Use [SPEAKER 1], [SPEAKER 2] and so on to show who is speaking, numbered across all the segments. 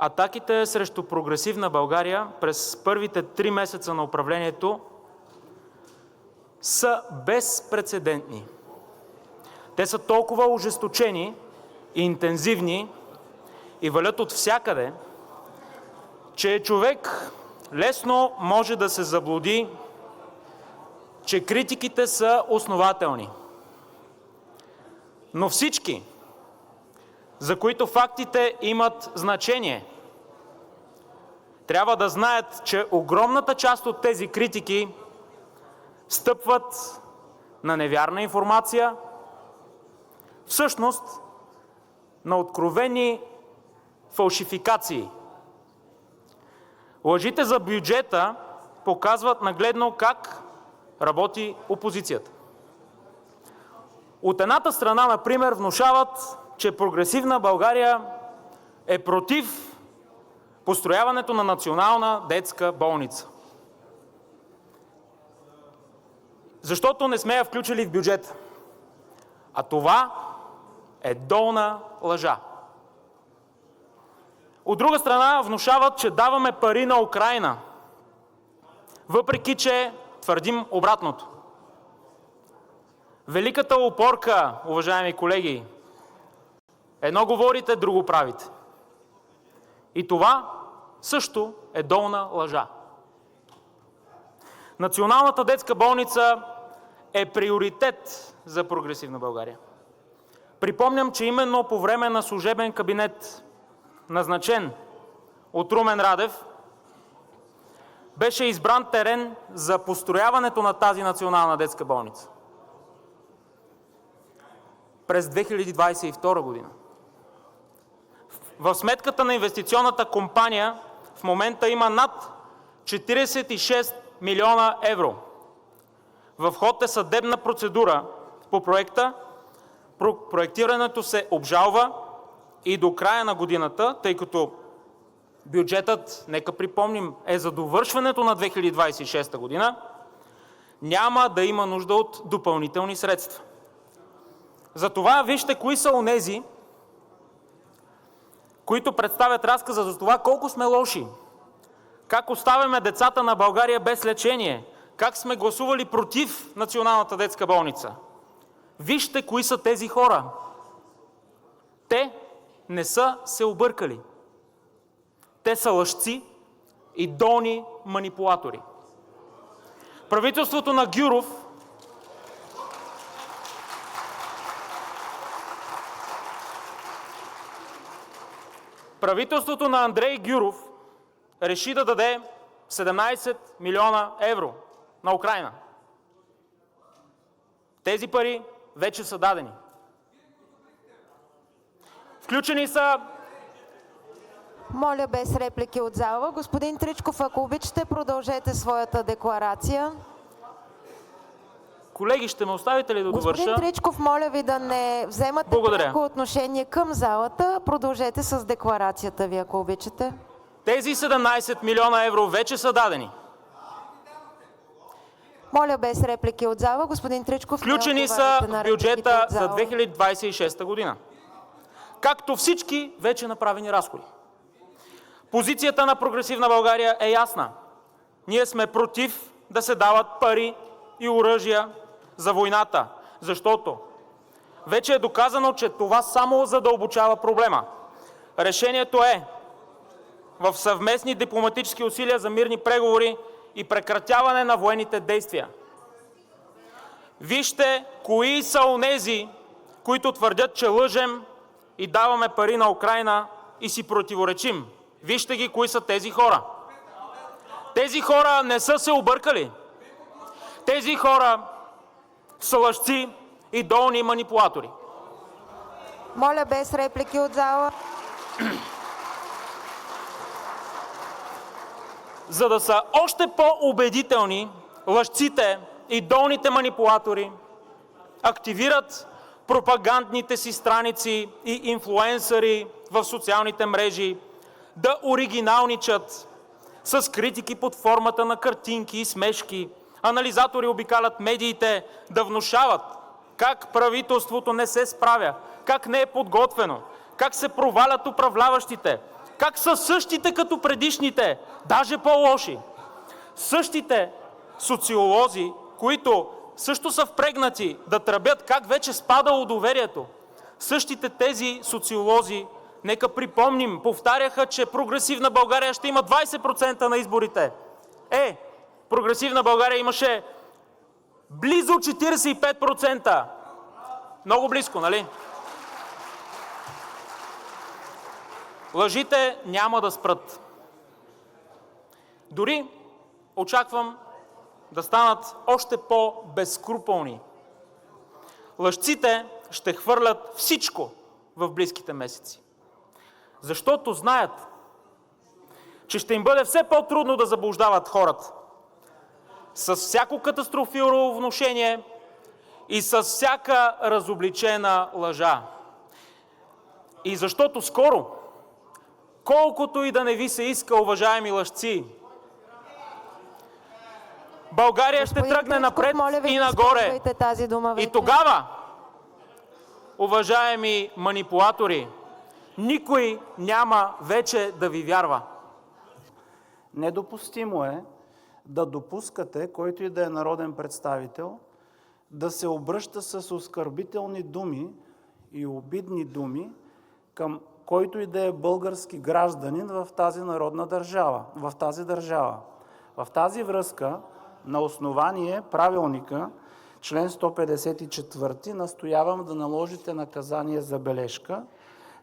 [SPEAKER 1] Атаките срещу прогресивна България през първите 3 месеца на управлението са безпрецедентни. Те са толкова ожесточени и интензивни и валят от всякъде, че човек лесно може да се заблуди, че критиките са основателни. Но всички, за които фактите имат значение, трябва да знаят, че огромната част от тези критики стъпват на невярна информация, всъщност на откровени фалшификации. Лъжите за бюджета показват нагледно как работи опозицията. От едната страна, например, внушават, че прогресивна България е против построяването на Национална детска болница, защото не сме я включили в бюджета. А това е долна лъжа. От друга страна, внушават, че даваме пари на Украйна, въпреки че твърдим обратното. Великата опорка, уважаеми колеги, едно говорите, друго правите. И това също е долна лъжа. Националната детска болница е приоритет за прогресивна България. Припомням, че именно по време на служебен кабинет, назначен от Румен Радев, беше избран терен за построяването на тази Национална детска болница през 2022 година. В сметката на инвестиционната компания в момента има над 46 милиона евро. В ход е съдебна процедура по проекта. Проектирането се обжалва и до края на годината, тъй като бюджетът, нека припомним, е за довършването на 2026 година, няма да има нужда от допълнителни средства. Затова вижте кои са онези, които представят разказа за това колко сме лоши, как оставяме децата на България без лечение, как сме гласували против Националната детска болница. Вижте кои са тези хора. Те не са се объркали. Те са лъжци и долни манипулатори. Правителството на Гюров Правителството на Андрей Гюров реши да даде 17 милиона евро на Украйна. Тези пари вече са дадени. Включени са...
[SPEAKER 2] Моля без реплики от зала. Господин Тричков, ако обичате, продължете своята декларация.
[SPEAKER 1] Колеги, ще ме оставите ли да довърша?
[SPEAKER 2] Господин Тричков, моля ви да не вземате пряко отношение към залата. Продължете с декларацията ви, ако обичате.
[SPEAKER 1] Тези 17 милиона евро вече са дадени.
[SPEAKER 2] Моля без реплики от зала. Господин Тричков,
[SPEAKER 1] включени са в бюджета за 2026 година. Както всички вече направени разходи. Позицията на прогресивна България е ясна. Ние сме против да се дават пари и оръжия за войната, защото вече е доказано, че това само задълбочава проблема. Решението е в съвместни дипломатически усилия за мирни преговори и прекратяване на военните действия. Вижте кои са онези, които твърдят, че лъжем и даваме пари на Украйна и си противоречим. Вижте ги кои са тези хора. Тези хора не са се объркали. Тези хора са лъжци и долни манипулатори.
[SPEAKER 2] Моля без реплики от зала.
[SPEAKER 1] За да са още по-убедителни, лъжците и долните манипулатори активират пропагандните си страници и инфлуенсъри в социалните мрежи да оригиналничат с критики под формата на картинки и смешки. Анализатори обикалят медиите да внушават как правителството не се справя, как не е подготвено, как се провалят управляващите, как са същите като предишните, даже по-лоши. Същите социолози, които също са впрегнати да тръбят как вече спадало доверието, същите тези социолози, нека припомним, повтаряха, че Прогресивна България ще има 20% на изборите. Прогресивна България имаше близо 45%. Много близко, нали? Лъжите няма да спрат. Дори очаквам да станат още по-безскрупулни. Лъжците ще хвърлят всичко в близките месеци. Защото знаят, че ще им бъде все по-трудно да заблуждават хората. С всяко катастрофално внушение и с всяка разобличена лъжа. И защото скоро, колкото и да не ви се иска, уважаеми лъжци, България ще тръгне напред и нагоре. И тогава, уважаеми манипулатори, никой няма вече да ви вярва.
[SPEAKER 3] Недопустимо е да допускате, който и да е народен представител, да се обръща с оскърбителни думи и обидни думи към който и да е български гражданин в тази народна държава, в тази държава. В тази връзка, на основание правилника, член 154, настоявам да наложите наказание забележка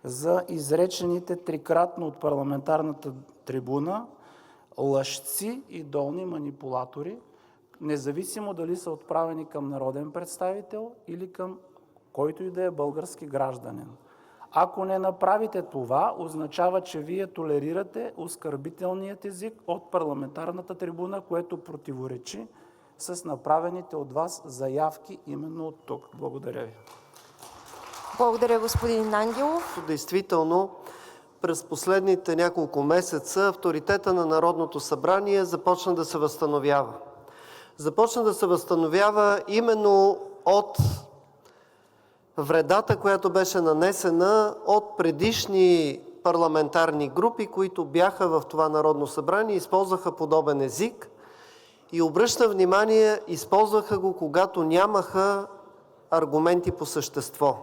[SPEAKER 3] за изречените трикратно от парламентарната трибуна лъжци и долни манипулатори, независимо дали са отправени към народен представител или към който и да е български гражданин. Ако не направите това, означава, че вие толерирате оскърбителният език от парламентарната трибуна, което противоречи с направените от вас заявки именно от тук. Благодаря ви.
[SPEAKER 2] Благодаря, господин Ангелов.
[SPEAKER 4] Действително, през последните няколко месеца авторитета на Народното събрание започна да се възстановява. Започна да се възстановява именно от вредата, която беше нанесена от предишни парламентарни групи, които бяха в това Народно събрание, използваха подобен език и обръщам внимание, използваха го, когато нямаха аргументи по същество.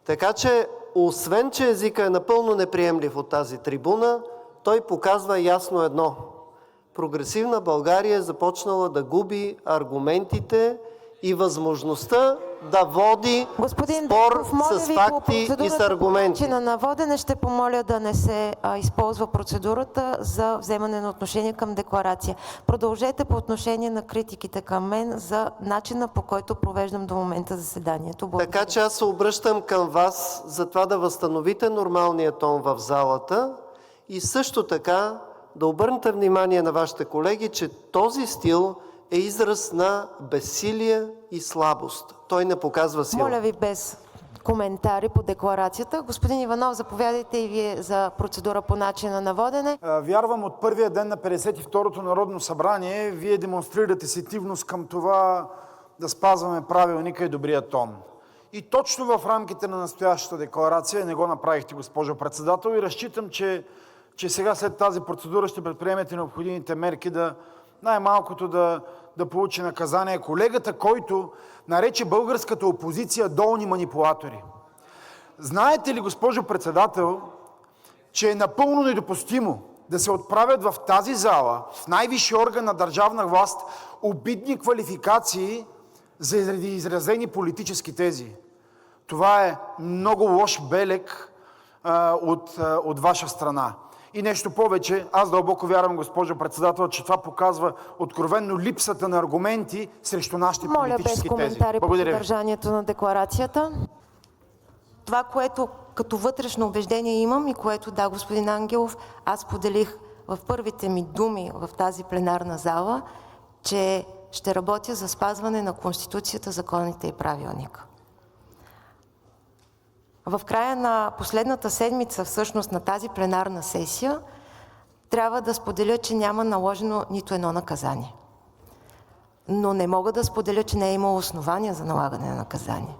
[SPEAKER 4] Така че, освен че езика е напълно неприемлив от тази трибуна, той показва ясно едно. Прогресивна България е започнала да губи аргументите и възможността да води спор с факти и с аргументи.
[SPEAKER 2] На водене ще помоля да не се използва процедурата за вземане на отношение към декларация. Продължете по отношение на критиките към мен за начина, по който провеждам до момента заседанието. Благодаря.
[SPEAKER 4] Така че аз се обръщам към вас за това да възстановите нормалния тон в залата и също така да обърнете внимание на вашите колеги, че този стил е израз на безсилие и слабост. Той не показва сила.
[SPEAKER 2] Моля ви без коментари по декларацията. Господин Иванов, заповядайте и вие за процедура по начина на водене.
[SPEAKER 5] Вярвам, от първия ден на 52-то Народно събрание вие демонстрирате сетивност към това да спазваме правилника и добрия тон. И точно в рамките на настоящата декларация не го направихте, госпожо председател, и разчитам, че сега след тази процедура ще предприемете необходимите мерки най-малкото да получи наказание колегата, който нарече българската опозиция долни манипулатори. Знаете ли, госпожо председател, че е напълно недопустимо да се отправят в тази зала, в най-висши орган на държавна власт, обидни квалификации заради изразени политически тези? Това е много лош белег от ваша страна. И нещо повече, аз дълбоко вярвам, госпожо председател, че това показва откровенно липсата на аргументи срещу нашите политически тези.
[SPEAKER 2] Моля без коментари по съдържанието на декларацията. Това, което като вътрешно убеждение имам и което, да, господин Ангелов, аз поделих в първите ми думи в тази пленарна зала, че ще работя за спазване на Конституцията, законите и правилника. В края на последната седмица, всъщност на тази пленарна сесия, трябва да споделя, че няма наложено нито едно наказание. Но не мога да споделя, че не е имало основания за налагане на наказание.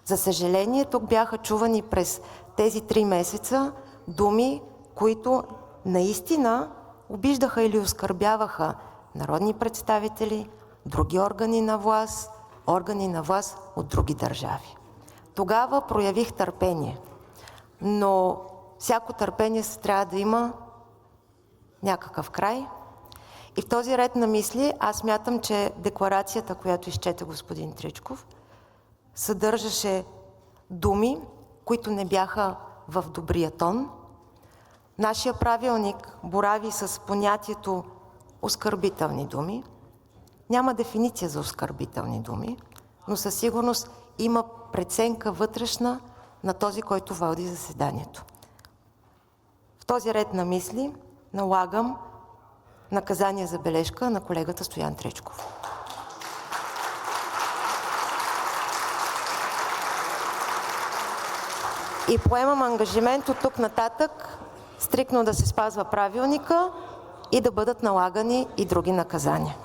[SPEAKER 2] За съжаление, тук бяха чувани през тези 3 месеца думи, които наистина обиждаха или оскърбяваха народни представители, други органи на власт от други държави. Тогава проявих търпение, но всяко търпение трябва да има някакъв край. И в този ред на мисли аз смятам, че декларацията, която изчете господин Тричков, съдържаше думи, които не бяха в добрия тон. Нашия правилник борави с понятието оскърбителни думи. Няма дефиниция за оскърбителни думи, но със сигурност има преценка вътрешна на този, който води заседанието. В този ред на мисли налагам наказание за бележка на колегата Стоян Тричков. И поемам ангажимент от тук нататък стриктно да се спазва правилника и да бъдат налагани и други наказания.